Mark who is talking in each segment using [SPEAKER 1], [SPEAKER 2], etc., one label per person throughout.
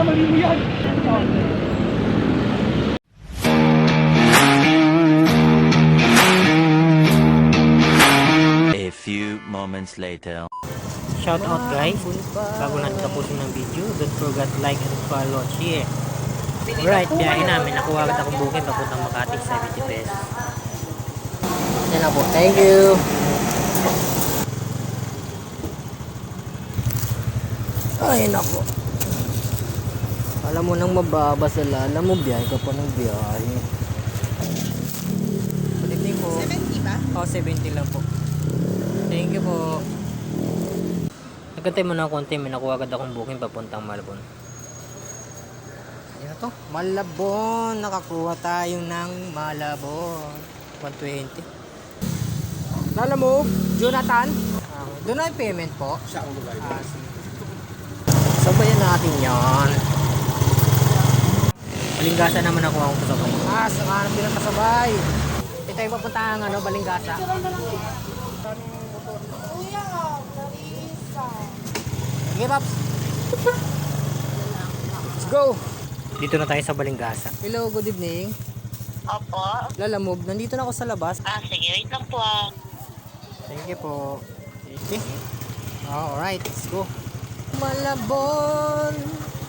[SPEAKER 1] pagkakamali mo yan.
[SPEAKER 2] A few moments later.
[SPEAKER 3] Shout out guys, bago natin tapusin ng video, don't forget like and follow, share. Alright, biyahe namin, nakuha agad akong booking papuntang Makati, 70 pesos. Yan na po, thank you. Ay nako, alam mo nang mababasa, alam mo biyahe ka pa ng biyahe. Good evening po.
[SPEAKER 4] 70 ba?
[SPEAKER 3] Oh, 70 lang po. Thank you po. Nagkantay mo na konti, may nakuha agad akong booking papuntang Malabon. Ayan na to, Malabon. Nakakuha tayo ng Malabon. 120. Lala mo, Jonathan. Doon na yung payment po.
[SPEAKER 1] Siya ang lugar.
[SPEAKER 3] Sabayan natin yan. Balingasa naman ako akong kasabay. Saka nang pinapasabay. Ito yung papunta ng Balingasa. Okay, Paps. Let's go. Dito na tayo sa Balingasa. Hello, good evening.
[SPEAKER 4] Opo.
[SPEAKER 3] Lalamog, nandito na ako sa labas.
[SPEAKER 4] Sige, wait lang po ah.
[SPEAKER 3] Thank you po. Okay. Alright, let's go. Malabon.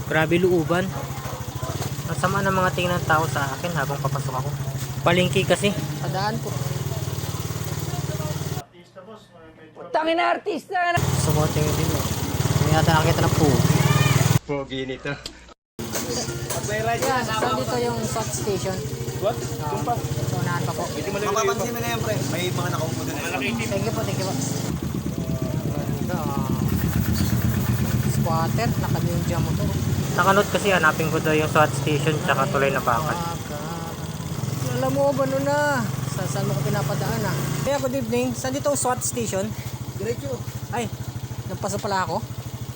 [SPEAKER 3] Grabe luuban. Ang sama ng mga tingin ng tao sa akin habang papasok ako. Palengke kasi. Padaan ko.
[SPEAKER 1] Tangin na artista na.
[SPEAKER 3] Sumuting din mo. Hindi natin nakakita ng po.
[SPEAKER 2] Pogi nito.
[SPEAKER 3] Yan, saan dito yung SWAT station?
[SPEAKER 1] What?
[SPEAKER 3] So, unahan pa po.
[SPEAKER 5] Mapapansin mo na yan, pre. May mga nakaupo doon.
[SPEAKER 3] Thank you po, thank you po. Ganda. Squatter, naka-ninja motor. Nakanote kasi hanapin ko daw yung SWAT station tsaka tulay na bakal. Alam mo, ano na? Saan mo ko pinapadaan ah? Kaya good evening, saan dito ang SWAT station?
[SPEAKER 5] Diretso.
[SPEAKER 3] Ay, nagpasa pala ako.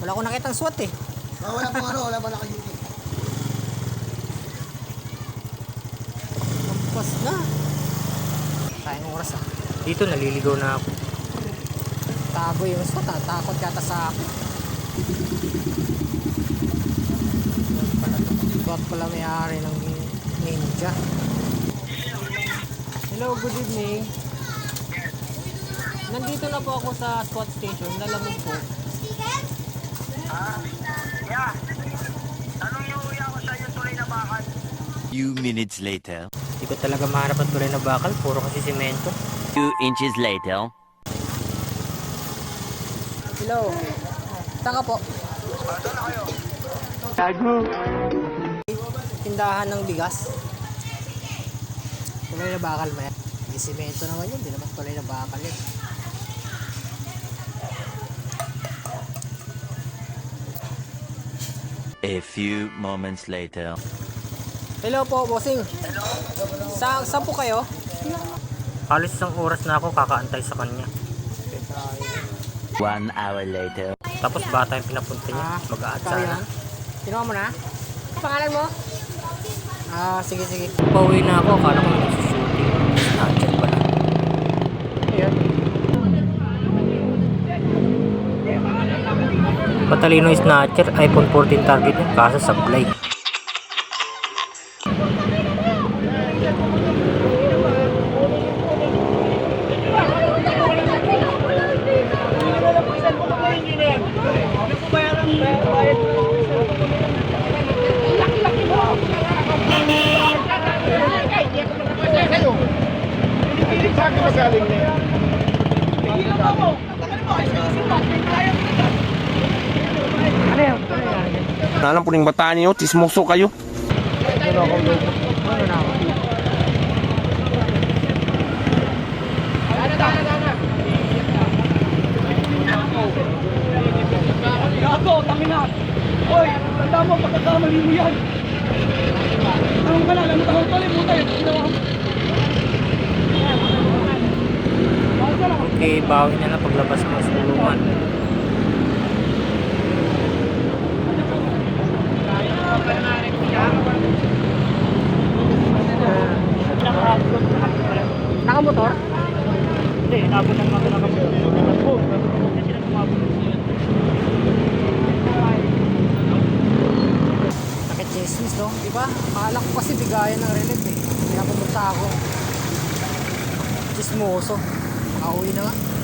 [SPEAKER 3] Wala akong nakitang SWAT eh.
[SPEAKER 5] Wala pong wala pa naka-duty.
[SPEAKER 3] Nagpas na. Sayang oras ah. Dito naliligaw na ako. Tago yung SWAT ah. Takot yata sa akin. SWAT pala may-ari ng ninja. Hello, good evening. Nandito na po ako sa SWAT station. Lalamog po.
[SPEAKER 4] Yeah. Anong iuwi ako sa yung tuloy na bakal?
[SPEAKER 2] Few minutes later.
[SPEAKER 3] Hindi ko talaga mahanap ang tulay na bakal. Puro kasi simento.
[SPEAKER 2] 2 inches later.
[SPEAKER 3] Hello. Saan ka po?
[SPEAKER 4] Doon na kayo.
[SPEAKER 1] Tago.
[SPEAKER 3] Tindahan ng bigas. Tulay na bakal ba yan? May simento naman yun. Hindi naman tulay na bakal yun.
[SPEAKER 2] A few moments later.
[SPEAKER 3] Hello po, bossing.
[SPEAKER 4] Hello?
[SPEAKER 3] Saan po kayo? Halos isang oras na ako kakaantay sa kanya.
[SPEAKER 2] 1 hour later.
[SPEAKER 3] Tapos bata yung pinapunta niya. Mag-aat sana. Kinuha mo na? Pangalan mo? Sige, sige. Pauwi na ako. Akala ko nagsushooting. Snatcher pala. Ayan. Patalino yung snatcher. iPhone 14 target niya. Kaso supply.
[SPEAKER 6] Alam po ng bataan niyo, tismoso kayo.
[SPEAKER 1] Gago, tangin na. Hoy, tanda mo, pagkakamali mo yan. Anong ka na, alam mo tayo mo tayo.
[SPEAKER 3] Okay, bawi na lang paglabas mo sa kulungan. Nakamotor?
[SPEAKER 1] Hindi, inabot ng mga nakamotor. Kasi sila tumabot.
[SPEAKER 7] oh, di ba? Akala ko kasi bigayan ng relief eh. Kaya pumunta ako. Chismoso. Nakauwi na nga.